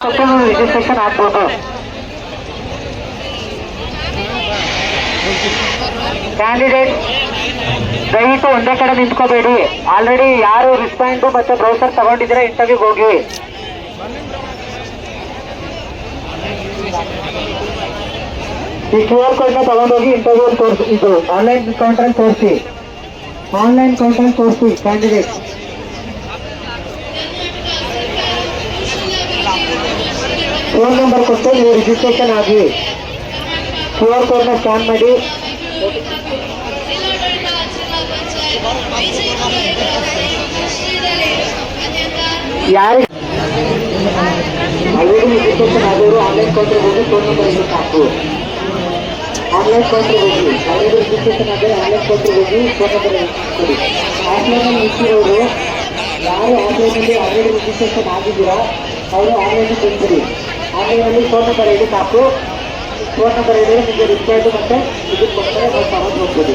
Registration ಆಗ್ಬೋದು. Candidate ದಯವಿಟ್ಟು ಒಂದೇ ಕಡೆ ನಿಂತ್ಕೋಬೇಡಿ. ಆಲ್ರೆಡಿ ಯಾರು ರಿಸ್ಪಾಂಡ್ ಮತ್ತೆ ಬ್ರೌಸರ್ ತಗೊಂಡಿದ್ರೆ ಇಂಟರ್ವ್ಯೂಗೆ ಹೋಗಿ. ಈ QR ಕೋಡ್ ನ ತಗೊಂಡೋಗಿ ಇಂಟರ್ವ್ಯೂ ತೋರಿಸಿ. ಇದು ಆನ್ಲೈನ್ ಕೌಂಟರ್ ತೋರಿಸಿ, ಆನ್ಲೈನ್ ಕೌಂಟರ್ ತೋರಿಸಿ. ಕ್ಯಾಂಡಿಡೇಟ್ ಫೋನ್ ನಂಬರ್ ಕೊಟ್ಟು ನೀವು ರಿಜಿಸ್ಟ್ರೇಷನ್ ಆಗಿ. QR ಕೋಡ್ ನ ಸ್ಕ್ಯಾನ್ ಮಾಡಿ. ಯಾರಿಗೆ ಆಲ್ರೆಡಿ ರಿಜಿಸ್ಟ್ರೇಷನ್ ಆದವರು ಆನ್ಲೈನ್ ಕೌಂಟರ್ ಹೋಗಿ ಫೋನ್ ನಂಬರ್ ಇಟ್ಟು ಸಾಕು. ಆನ್ಲೈನ್ ಕೌಂಟರ್ ಹೋಗಿ ಆಲ್ರೆಡಿ ರಿಜಿಸ್ಟ್ರೇಷನ್ ಆದರೆ ಆನ್ಲೈನ್ ಕೌಂಟರ್ ಹೋಗಿ ಫೋನ್ ನಂಬರ್ ಕೊಡಿ. ಆಫ್ಲೈನಲ್ಲಿ ನಿಂತಿರೋರು ಯಾರು ಆನ್ಲೈನಲ್ಲಿ ಆಲ್ರೆಡಿ ರಿಜಿಸ್ಟ್ರೇಷನ್ ಆಗಿದ್ದೀರಾ ಅವರು ಆನ್ಲೈನ್ ಬಂದ್ಬಿಡಿ. ಆನ್ಲೈನಲ್ಲಿ ಫೋನ್ ನಂಬರ್ ಇಟ್ಟು ಸಾಕು. ಫೋನ್ ನಂಬರ್ ಇದ್ದರೆ ನಿಮಗೆ ರಿಸ್ಪಾಂಡ್ ಮತ್ತೆ ಇದಕ್ಕೆ ಕೊಡ್ತಾರೆ, ನಾವು ತಗೊಂಡು ಹೋಗ್ಬೋದು.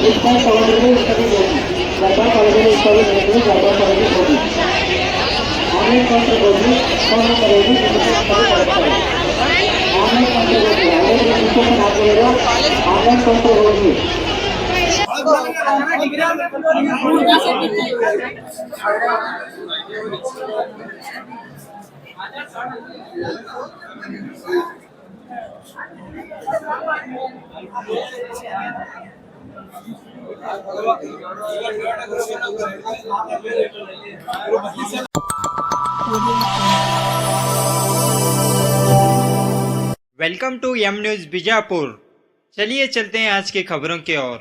ರಿಸ್ಪಾಂಡ್ ತಗೊಂಡ್ರೆ ಇಂಟರ್ವ್ಯೂ ಹೋಗಿ, ಗರ್ಭ ಕಾಲೇಜಲ್ಲಿ ಇಂಟರ್ವ್ಯೂ ನಡೆದ್ರೆ ಗರ್ಭ ಕಾಲೇಜಿಗೆ ಹೋಗಿ. ಆನ್ಲೈನ್ ಕೌಂಟರ್ ಹೋಗಿ ಫೋನ್ ನಂಬರ್ ಹೋಗಿ ಕೊಡ್ತಾರೆ. ಆನ್ಲೈನ್ ಕೌಂಟರ್ ಹೋಗಿ ಆಲ್ರೆಡಿ ರಿಜಿಸ್ಟ್ರೇಷನ್ ಆಗಿರೋ ಆನ್ಲೈನ್ ಕೌಂಟರ್ ಹೋಗಿ. Welcome to M News Bijapur. चलिए चलते हैं आज की खबरों की ओर।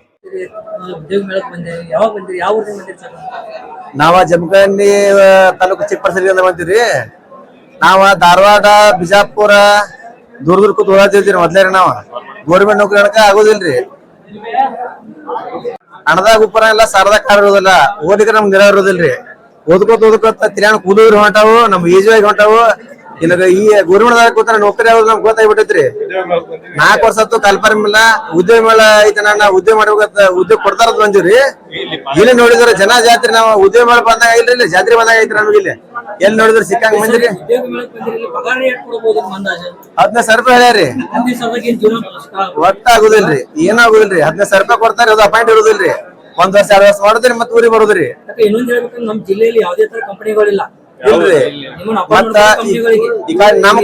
ನಾವ ಜಮಖಂಡಿ ತಾಲೂಕು ಚಿಕ್ಕಪರಸಲಿಂದ ಬಂದಿರಿ. ನಾವ ಧಾರವಾಡ ಬಿಜಾಪುರ ದೂರ ದೂರ ಕೂತ್ ಓದಾತಿರ್ತೀರಿ. ಮೊದ್ಲೇರಿ ನಾವ್ ಗೌರ್ಮೆಂಟ್ ನೌಕರಿ ಅನ್ಕ ಆಗೋದಿಲ್ರಿ. ಹಣದಾಗ ಉಪ್ಪರ ಎಲ್ಲ ಸಾರದಾಗ ಕಾರ್ ಇರೋದಿಲ್ಲ. ಓದಿದ್ರೆ ನಮ್ಗೆ ನಿರ ಇರೋದಿಲ್ರಿ. ಓದ್ಕೋತ ತಿರ್ಯಾಣ ಕೂದೂರು ಹೊಂಟಾವು, ನಮ್ ಈಜುವಾಗಿ ಹೊಂಟಾವು. ಇಲ್ಲ ಈ ಗೌರ್ಮೆಂಟ್ ಕೂತಾರ ನೌಕರಿ ಆಗೋದು ನಮ್ಗೆ ಗೊತ್ತಾಗ್ಬಿಟ್ಟೈತ್ರಿ. 4 ವರ್ಷ ಆತು ಕಲ್ಪನೆ ಇಲ್ಲ. ಉದ್ಯೋಗ ಮೇಳ ಐತೆ, ನಾ ಉದ್ಯೋಗ ಮಾಡ್ಬೇಕಂತ ಉದ್ಯೋಗ ಕೊಡ್ತಾರ ಬಂದಿವ್ರಿ. ಇಲ್ಲಿ ನೋಡಿದ್ರ ಜನ ಜಾತ್ರೆ ನಾವು ಉದ್ಯೋಗ ಮೇಳ ಬಂದಾಗ ಇಲ್ರಿ, ಇಲ್ಲಿ ಜಾತ್ರೆ ಬಂದಾಗ ಐತ್ರಿ ನಮ್ಗೆ. ಇಲ್ಲಿ ಎಲ್ಲಿ ನೋಡಿದ್ರ ಸಿಕ್ಕಂಗ್ ಬಂದಿರಿ. 15,000 ರೂಪಾಯಿ ಹೇಳ್ಯಾರಿ. ಒಟ್ಟ ಆಗುದಿಲ್ರಿ, ಏನಾಗುದಿಲ್ರಿ. 15,000 ರೂಪಾಯಿ ಕೊಡ್ತಾರ, ಅದು ಅಪಾಯಿಂಟ್ ಇರುದಿಲ್ರಿ. 1 ವರ್ಷ 2 ವರ್ಷ ಮಾಡುದ್ರಿ ಮತ್ತೆ ಊರಿಗೆ ಬರುದ್ರಿ. ಇನ್ನೊಂದ್ ಹೇಳ್ಬೇಕಂದ್ರೆ ನಮ್ ಜಿಲ್ಲೆಯಲ್ಲಿ ಯಾವುದೇ ತರ ಕಂಪನಿಗಳಿಲ್ಲ. ಇಲ್ರಿ. ಮತ್ತ ಈಗ ನಮ್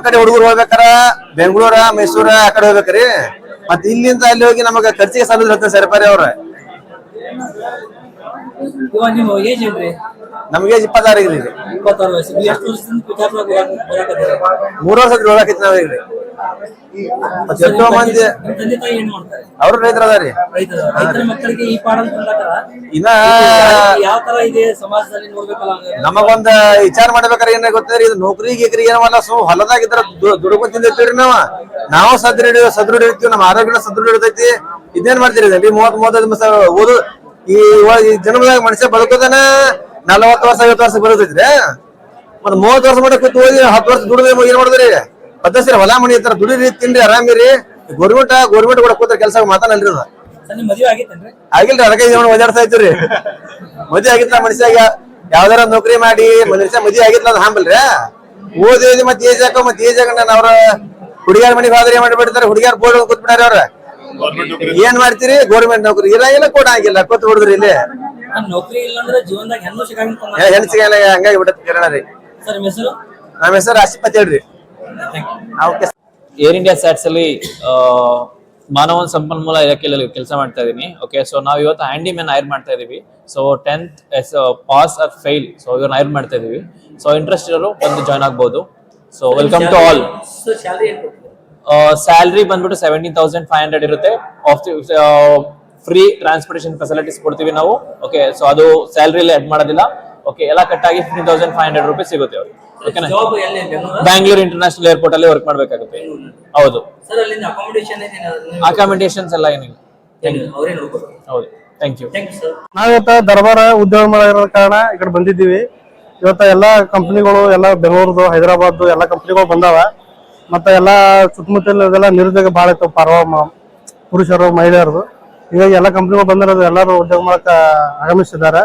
ಕಡೆ ಹುಡುಗರು ಹೋಗ್ಬೇಕಾರ ಬೆಂಗಳೂರ ಮೈಸೂರ ಆ ಕಡೆ ಹೋಗ್ಬೇಕ್ರಿ. ಮತ್ ಇಲ್ಲಿಂದ ಅಲ್ಲಿ ಹೋಗಿ ನಮಗ ಖರ್ಚಿಗೆ ಸಾಲದ 15,000 ರೂಪಾಯಿ ಅವ್ರ. ನಮ್ಗೆ 26 ರೀ. 26 ವರ್ಷ. 3 ವರ್ಷ ಹೋಗಾಕೈತಿ ನಾವೀಗ್ರಿ. ಎಷ್ಟೋ ಮಂದಿ ಅವ್ರು ರೈತರ ಅದಾರಿ. ಮಕ್ಕಳಿಗೆ ಈ ಪಾಠ ಇನ್ನ ಯಾವ ತರ ಇದೆ ಸಮಾಜದಲ್ಲಿ ನೋಡ್ಬೇಕಲ್ಲ. ನಮಗೊಂದ ವಿಚಾರ ಮಾಡ್ಬೇಕಾರೆ ಏನ ಗೊತ್ತದ್ರಿ, ಇದು ನೌಕರಿ ಗೀಕರಿ ಏನವಲ್ಲ. ಹೊಲದಾಗಿದ್ರ ದುಡ್ಕೊಂಡ್ ತಿಂದಿರ್ತೀವ್ರಿ ನಾವು ಸದೃಢ ಇರ್ತೀವಿ. ನಮ್ಮ ಆರೋಗ್ಯನ ಸದೃಢ ಇರ್ತೈತಿ. ಇದೇನ್ ಮಾಡ್ತೀರಿ 30-35 ಓದು ಈ ಜನ್ಮದಾಗ ಮನುಷ್ಯ ಬದುಕೋದನ 40 ವರ್ಷ 50 ವರ್ಷ ಬರುತ್ತೈತ್ರಿ. ಮತ್ 30 ವರ್ಷ ಮಾಡಿ ಕೂತ್ ಓದಿ 10 ವರ್ಷ ದುಡಿದ್ರೆ ಏನ್ ಮಾಡಿದ್ರಿ? ಪದ್ಧತಿ ಹೊಲ ಮನಿ ಇರ್ತಾರ, ದುಡಿರಿ ತಿನ್ರಿ ಆರಾಮಿರಿ. ಗೌರ್ಮೆಂಟ್ ಕೂಡ ಕೂತ್ರ ಕೆಲಸ ಮಾತಾನಲ್ರಿ. ಆಗಿಲ್ರಿ, ಅದಕ್ಕೆ ಓದಾಡ್ತಾ ಇದ್ರಿ. ಮದ್ವೆ ಆಗಿತ್ತ ಮನುಷ್ಯಾಗ ಯಾವ್ದಾರ ನೌಕರಿ ಮಾಡಿ ಮನುಷ್ಯ ಮದ್ವೆ ಆಗಿತ್ಲ ಅದ್ ಹಾಂಬಲ್ರಿ. ಓದಿ ಮತ್ತೆ ಏಜ್ ಹಾಕೋ ಮತ್ತೆ ಏಜ್ ಹಾಕೊಂಡ ಅವ್ರ ಹುಡುಗಿಯಾರ ಮನಿಗೆ ಹೋದ್ರೆ ಏನ್ ಮಾಡಿಬಿಡ್ತಾರೆ, ಹುಡುಗಿಯಾರ ಬೋರ್ಡ್ ಕೂತ್ ಬಿಟ್ಟಾರ. ಅವ್ರ ಏನ್ ಮಾಡ್ತೀರಿ? ಗೌರ್ಮೆಂಟ್ ನೌಕರಿ ಇರಂಗಿಲ್ಲ, ಕೂಡ ಆಗಿಲ್ಲ, ಕೂತ್ ಬಿಡುದ್ರಿ. ಇಲ್ಲಿ ನೌಕರಿ ಇಲ್ಲ ಅಂದ್ರೆ ಜೀವನದಾಗ ಹೆಣ್ಣು ಸಿಗಂಗಿಲ್ಲ, ಹಂಗಾಗಿ ಬಿಡತ್ ಕಿರಣ ರೀ. ನಮ್ಮ ಹೆಸರು ಆಶಿಪತ್ ಹೇಳ್ರಿ. ಏರ್ ಇಂಡಿಯಾ ಸ್ಯಾಟ್ಸ್ ಅಲ್ಲಿ ಮಾನವ ಸಂಪನ್ಮೂಲ ಇಲಾಖೆಯಲ್ಲಿ ಕೆಲಸ ಮಾಡ್ತಾ ಇದೀನಿ. ಓಕೆ, ಸೊ ನಾವು ಇವತ್ತು ಹ್ಯಾಂಡಿ ಮ್ಯಾನ್ ಹೈರ್ ಮಾಡ್ತಾ ಇದೀವಿ. So 10th pass or fail, so ಇವ್ರನ್ನ ಹೈರ್ ಮಾಡ್ತಾ ಇದೀವಿ. ಸೊ ಇಂಟ್ರೆಸ್ಟ್ ಇರೋರು ಬಂದು ಜಾಯ್ನ್ ಆಗ್ಬಹುದು. So welcome to all. Salary ಬಂದ್ಬಿಟ್ಟು 17,500 ಇರುತ್ತೆ. ಫ್ರೀ ಟ್ರಾನ್ಸ್ಪೋರ್ಟೇಷನ್ ಫೆಸಿಲಿಟೀಸ್ ಕೊಡ್ತೀವಿ ನಾವು. ಓಕೆ, ಸೊ ಅದು ಸ್ಯಾಲರಿಯಲ್ಲಿ ಅಡ್ ಮಾಡೋದಿಲ್ಲ. ಓಕೆ, ಎಲ್ಲ ಕಟ್ಟಾಗಿ 15,500 ರೂಪೀಸ್ ಸಿಗುತ್ತೆ ಅವ್ರಿಗೆ. ಓಕೆನಾ? ಬ್ಯಾಂಗ್ಳೂರ್ ಇಂಟರ್ನ್ಯಾಷನಲ್ ಏರ್ಪೋರ್ಟ್ ಅಲ್ಲಿ ವರ್ಕ್ ಮಾಡ್ಬೇಕಾಗುತ್ತೆ. ಹೌದು, ಅಕಾಮಿಡೇಷನ್ಸ್ ಎಲ್ಲ ಏನಿಲ್ಲ. ಹೌದು, ಥ್ಯಾಂಕ್ ಯು. ನಾವಿವತ್ತ ದರ್ಬಾರ ಉದ್ಯೋಗ ಮೇಳ ಇರೋ ಕಾರಣ ಈ ಕಡೆ ಬಂದಿದ್ದೀವಿ. ಇವತ್ತ ಎಲ್ಲಾ ಕಂಪನಿಗಳು ಎಲ್ಲ ಬೆಂಗಳೂರು ಹೈದರಾಬಾದ್ ಎಲ್ಲಾ ಕಂಪನಿಗಳು ಬಂದಾವ. ಮತ್ತೆ ಎಲ್ಲಾ ಸುತ್ತಮುತ್ತಲ ನಿರುದ್ಯೋಗ ಬಹಳ ಇತ್ತು, ಪುರುಷರು ಮಹಿಳೆಯರದು. ಹೀಗಾಗಿ ಎಲ್ಲಾ ಕಂಪನಿಗಳು ಬಂದಿರೋದು, ಎಲ್ಲರೂ ಉದ್ಯೋಗ ಮೇಳಕ್ಕೆ ಆಗಮಿಸಿದ್ದಾರೆ.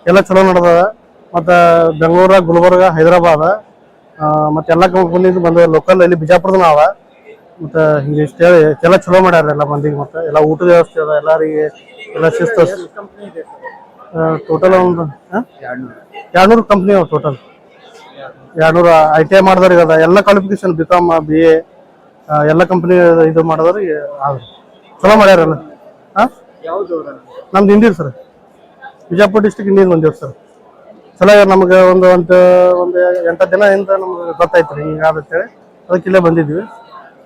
ಎಲ್ಲ ಚಲೋ ನಡೆದದ. ಮತ್ತು ಬೆಂಗಳೂರು, ಗುಲ್ಬರ್ಗ, ಹೈದರಾಬಾದ್ ಮತ್ತು ಎಲ್ಲ ಕಂಪ್ನಿದು ಬಂದ ಲೋಕಲ್ ಇಲ್ಲಿ ಬಿಜಾಪುರದ ನಾವ. ಮತ್ತು ಹಿಂಗೆ ಇಷ್ಟು ಹೇಳಿ ಎಲ್ಲ ಚಲೋ ಮಾಡ್ಯಾರ ಎಲ್ಲ ಮಂದಿಗೆ. ಮತ್ತು ಎಲ್ಲ ಊಟದ ವ್ಯವಸ್ಥೆ ಅದ ಎಲ್ಲರಿಗೆ, ಎಲ್ಲ ಶಿಸ್ತು. ಟೋಟಲ್ ಒಂದು 200 ಕಂಪ್ನಿ ಅವ ಟೋಟಲ್. 200 ITI ಮಾಡಿದವ್ರಿಗೆ ಅದ, ಎಲ್ಲ ಕ್ವಾಲಿಫಿಕೇಶನ್ BCom BA ಎಲ್ಲ ಕಂಪ್ನಿ ಇದು ಮಾಡಿದವ್ರಿಗೆ ಆದ್ರೆ ಚಲೋ ಮಾಡ್ಯಾರಲ್ಲ. ನಮ್ದು ಇಂದಿರ್ ಸರ್, ಬಿಜಾಪುರ ಡಿಸ್ಟಿಕ್ ಇಂದಿರ್ ಬಂದಿವ್ರಿ ಸರ್. ಚಲೋ ನಮ್ಗೆ ಒಂದು 8 ದಿನದಿಂದ ನಮ್ಗೆ ಗೊತ್ತಾಯ್ತು ರೀ ಹಿಂಗಾಗತ್ತೇಳಿ, ಅದಕ್ಕೆ ಇಲ್ಲೇ ಬಂದಿದ್ವಿ.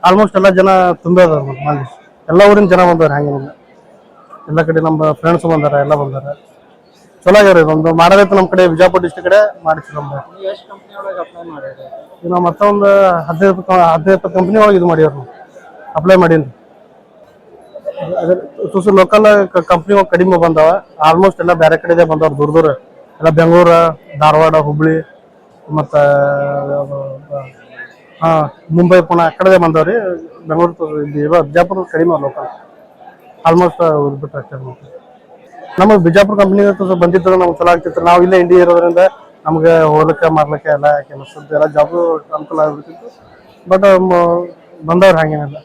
ಆಲ್ಮೋಸ್ಟ್ ಎಲ್ಲ ಜನ ತುಂಬೇ ಅದಾರ ಮಂದಿ, ಎಲ್ಲ ಊರಿನ ಜನ ಬಂದವ್ರು. ಹಂಗೇನಿಲ್ಲ, ಎಲ್ಲ ಕಡೆ ನಮ್ಮ ಫ್ರೆಂಡ್ಸ್ ಬಂದಾರ, ಎಲ್ಲ ಬಂದಾರ. ಚಲೋ ಆಗ್ಯಾರ. ಇದೊಂದು ಮಾಡೋದೈತೆ ನಮ್ಮ ಕಡೆ ಬಿಜಾಪುರ ಡಿಸ್ಟಿಕ್ ಕಡೆ ಮಾಡಿಸಿ ನಮ್ದು. ನಾವು ಮತ್ತೊಂದು 15-20 ಕಂಪ್ನಿ ಒಳಗೆ ಇದು ಮಾಡ್ಯಾರ, ನಾವು ಅಪ್ಲೈ ಮಾಡೀನಿ. ಅದೇ ಲೋಕಲ್ ಕಂಪ್ನಿ ಕಡಿಮೆ ಬಂದಾವ. ಆಲ್ಮೋಸ್ಟ್ ಎಲ್ಲ ಬೇರೆ ಕಡೆ ಬಂದವ್ರು, ದೂರ ಎಲ್ಲ ಬೆಂಗಳೂರು, ಧಾರವಾಡ, ಹುಬ್ಳಿ ಮತ್ತು ಮುಂಬೈ, ಪುಣೆ ಆ ಕಡೆ ಬಂದವ್ರಿ. ಬೆಂಗಳೂರು ಬಿಜಾಪುರ ಕಡಿಮೆ ಲೋಕಲ್, ಆಲ್ಮೋಸ್ಟ್ ಬಿಟ್ಟು ಅಷ್ಟೇ. ನಮಗೆ ಬಿಜಾಪುರ ಕಂಪ್ನಿ ಬಂದಿದ್ದು ನಮ್ಗೆ ಚಲೋ ಆಗ್ತಿತ್ತು. ನಾವು ಇಲ್ಲೇ ಇಂಡಿಯಾ ಇರೋದ್ರಿಂದ ನಮ್ಗೆ ಹೋಗ್ಲಿಕ್ಕೆ ಮಾರ್ಲಿಕ್ಕೆ ಎಲ್ಲ ಕೆಲಸದ್ದು ಎಲ್ಲ ಜಾಬ್ ಅನುಕೂಲ ಆಗ್ಬಿಟ್ಟಿತ್ತು. ಬಟ್ ಬಂದವ್ರು ಹಾಗೇನಿಲ್ಲ.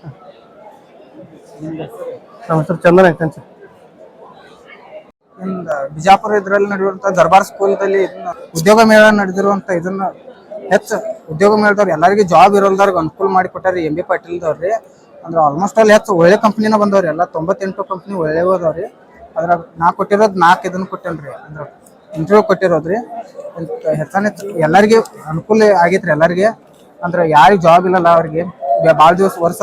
ನಮ್ಮ ಹೆಸರು ಚಂದನ್ ಐತಂಚ. ಬಿಜಾಪುರ ಇದ್ರಲ್ಲಿ ನಡೆಯುವಂತ ದರ್ಬಾರ್ ಸ್ಕೂಲ್ದಲ್ಲಿ ಉದ್ಯೋಗ ಮೇಳ ನಡೆದಿರುವಂತ ಇದನ್ನ ಹೆಚ್ಚು ಉದ್ಯೋಗ ಮೇಳದವ್ರು ಎಲ್ಲರಿಗೂ ಜಾಬ್ ಇರೋಲ್ದವ್ರಿಗೆ ಅನುಕೂಲ ಮಾಡಿ ಕೊಟ್ಟಾರಿ. MB ಪಾಟೀಲ್ದವ್ರಿ ಅಂದ್ರೆ ಆಲ್ಮೋಸ್ಟ್ ಅಲ್ಲಿ ಹೆಚ್ಚು ಒಳ್ಳೆ ಕಂಪ್ನಿನ ಬಂದವ್ರಿ. ಎಲ್ಲ 98 ಕಂಪ್ನಿ ಒಳ್ಳೆವ್ ಅದಾವ್ರಿ. ಅದ್ರಾಗ ನಾ ಕೊಟ್ಟಿರೋದು 4 ಇದನ್ನ ಕೊಟ್ಟೇನ್ರಿ, ಅಂದ್ರೆ ಇಂಟರ್ವ್ಯೂ ಕೊಟ್ಟಿರೋದ್ರಿ. ಹೆಚ್ಚು ಎಲ್ಲರಿಗೂ ಅನುಕೂಲ ಆಗೈತ್ರಿ. ಎಲ್ಲರಿಗೆ ಅಂದ್ರೆ ಯಾರಿಗೆ ಜಾಬ್ ಇಲ್ಲಲ್ಲ ಅವ್ರಿಗೆ ಭಾಳ ದಿವಸ ವರ್ಷ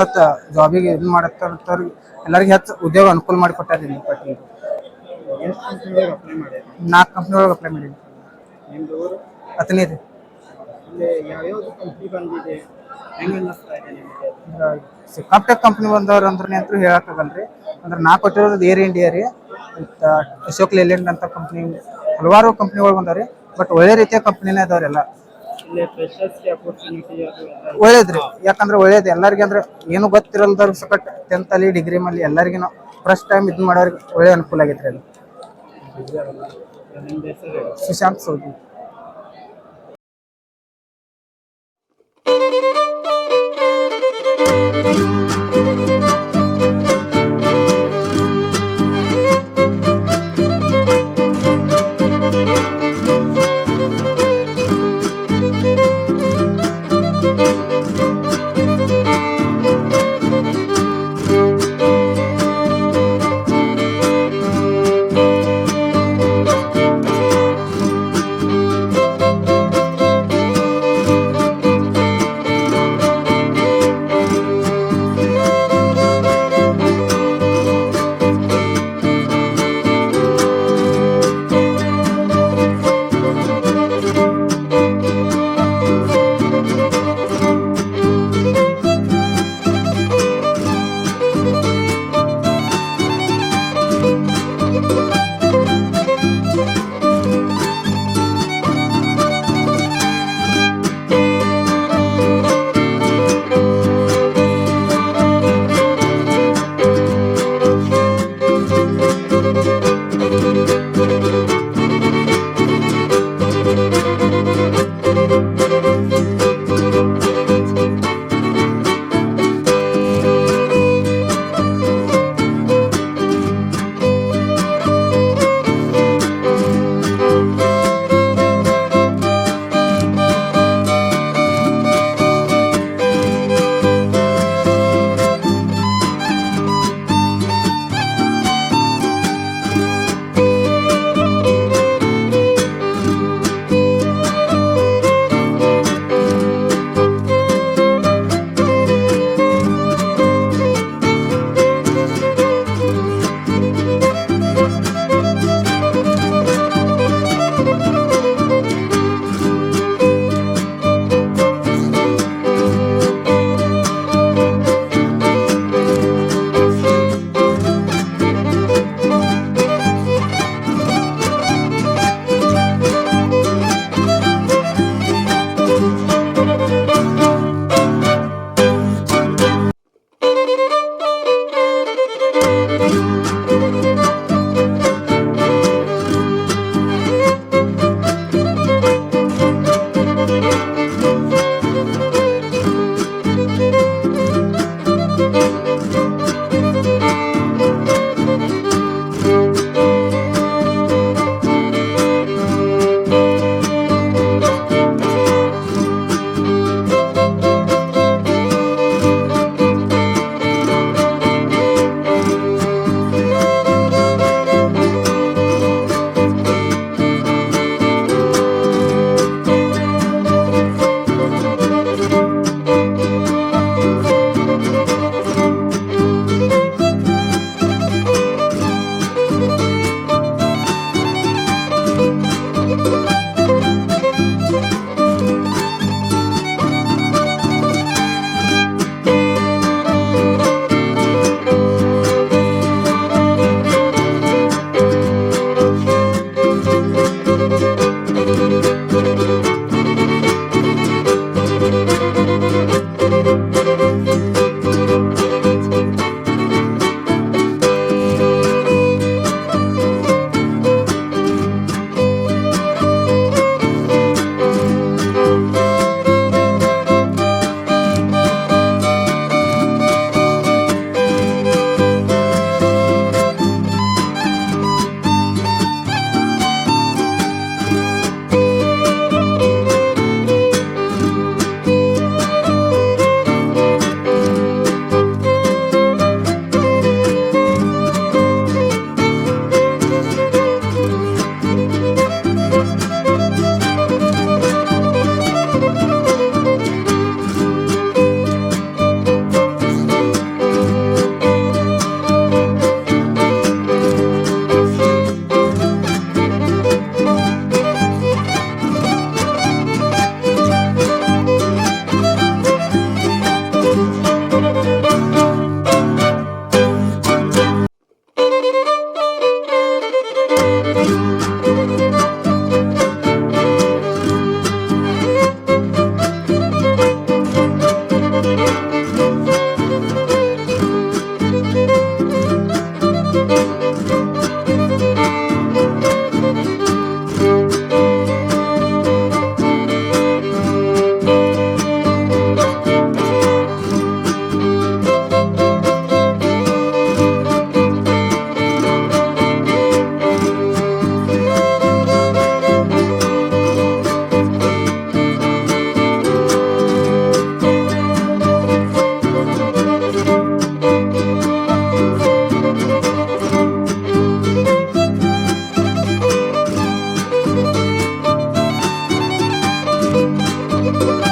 ಜಾಬಿಗೆ ಇದನ್ನ ಮಾಡತ್ತವ್ರಿಗೆ ಎಲ್ಲರಿಗೆ ಹೆಚ್ಚು ಉದ್ಯೋಗ ಅನುಕೂಲ ಮಾಡಿ ಕೊಟ್ಟಾರಿ MB ಪಾಟೀಲ್. 4 ಕಂಪ್ನಿ ಒಳಗೆ ಅಪ್ಲೈ ಮಾಡೀನಿ. ಹತ್ತನೇ ರೀ. ಸಿಕ್ಕಾಪಟ್ಟೆ ಕಂಪ್ನಿ ಬಂದವ್ರು ಅಂದ್ರೆ ಅಂತೂ ಹೇಳಕ್ಕಾಗಲ್ರಿ. ಅಂದ್ರೆ ನಾ ಕೊಟ್ಟಿರೋದು ಏರ್ ಇಂಡಿಯಾ ರೀ, ಮತ್ತು ಅಶೋಕ್ ಲೇಲ್ಯಾಂಡ್ ಅಂತ ಕಂಪ್ನಿ, ಹಲವಾರು ಕಂಪ್ನಿಗಳು ಬಂದವ್ರಿ. ಬಟ್ ಒಳ್ಳೆ ರೀತಿಯ ಕಂಪ್ನಿನೇ ಅದಾವ್ರೆಲ್ಲ. ಒಳ್ಳೇದ್ರಿ, ಯಾಕಂದ್ರೆ ಒಳ್ಳೇದು ಎಲ್ಲರಿಗೆ. ಅಂದ್ರೆ ಏನು ಗೊತ್ತಿರಲ್ದವ್ರು ಸಕಟ್ 10th ಅಲ್ಲಿ ಡಿಗ್ರಿ ಮೇಲೆ ಎಲ್ಲರಿಗೂ ನಾವು ಫಸ್ಟ್ ಟೈಮ್ ಇದು ಮಾಡೋರಿಗೆ ಒಳ್ಳೆ ಅನುಕೂಲ ಆಗೈತ್ರಿ ಅಲ್ಲಿ. ಸುಶಾಂತ್ ಸೌದಿ. ಧನ್ಯವಾದಗಳು.